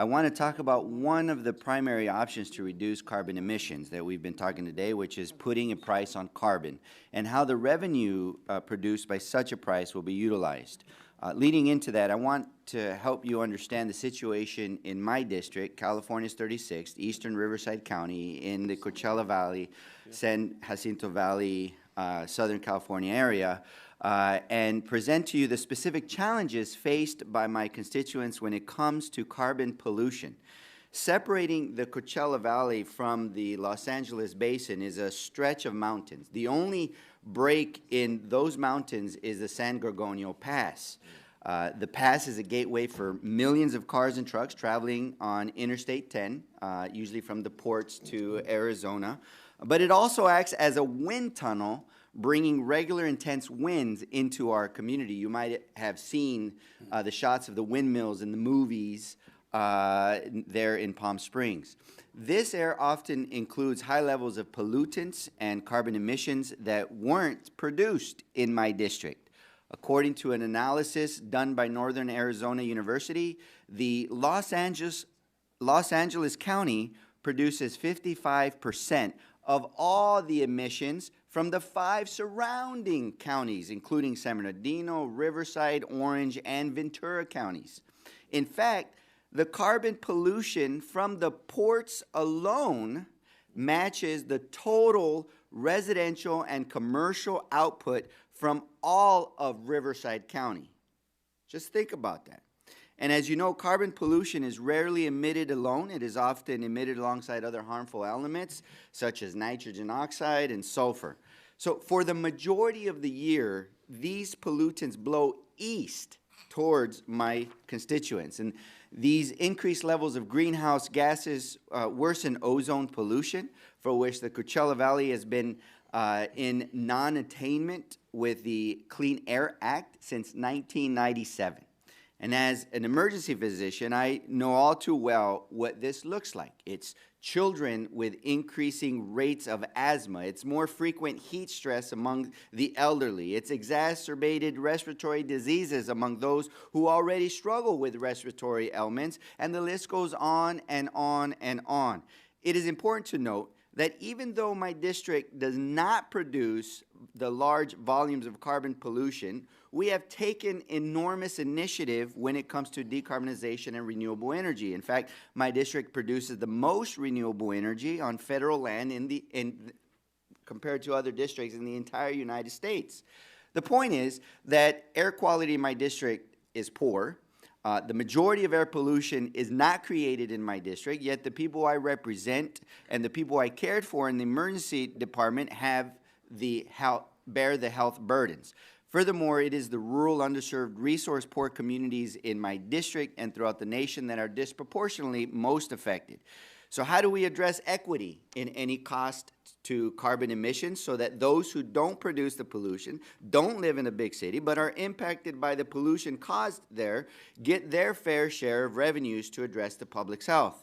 I want to talk about one of the primary options to reduce carbon emissions that we've been talking today, which is putting a price on carbon, and how the revenue produced by such a price will be utilized. Leading into that, I want to help you understand the situation in my district, California's 36th, Eastern Riverside County, in the Coachella Valley, San Jacinto Valley, Southern California area, and present to you the specific challenges faced by my constituents when it comes to carbon pollution. Separating the Coachella Valley from the Los Angeles Basin is a stretch of mountains. The only break in those mountains is the San Gorgonio Pass. The pass is a gateway for millions of cars and trucks traveling on Interstate 10, usually from the ports to Arizona. But it also acts as a wind tunnel, bringing regular intense winds into our community. You might have seen the shots of the windmills in the movies there in Palm Springs. This air often includes high levels of pollutants and carbon emissions that weren't produced in my district. According to an analysis done by Northern Arizona University, the Los Angeles County produces 55% of all the emissions from the 5 surrounding counties, including San Bernardino, Riverside, Orange, and Ventura counties. In fact, the carbon pollution from the ports alone matches the total residential and commercial output from all of Riverside County. Just think about that. And as you know, carbon pollution is rarely emitted alone. It is often emitted alongside other harmful elements, such as nitrogen oxide and sulfur. So for the majority of the year, these pollutants blow east towards my constituents. And these increased levels of greenhouse gases worsen ozone pollution, for which the Coachella Valley has been in non-attainment with the Clean Air Act since 1997. And as an emergency physician, I know all too well what this looks like. It's children with increasing rates of asthma. It's more frequent heat stress among the elderly. It's exacerbated respiratory diseases among those who already struggle with respiratory ailments. And the list goes on and on and on. It is important to note that even though my district does not produce the large volumes of carbon pollution, we have taken enormous initiative when it comes to decarbonization and renewable energy. In fact, my district produces the most renewable energy on federal land compared to other districts in the entire United States. The point is that air quality in my district is poor. The majority of air pollution is not created in my district, yet the people I represent and the people I cared for in the emergency department bear the health burdens. Furthermore, it is the rural, underserved, resource-poor communities in my district and throughout the nation that are disproportionately most affected. So how do we address equity in any cost to carbon emissions so that those who don't produce the pollution, don't live in a big city, but are impacted by the pollution caused there, get their fair share of revenues to address the public's health?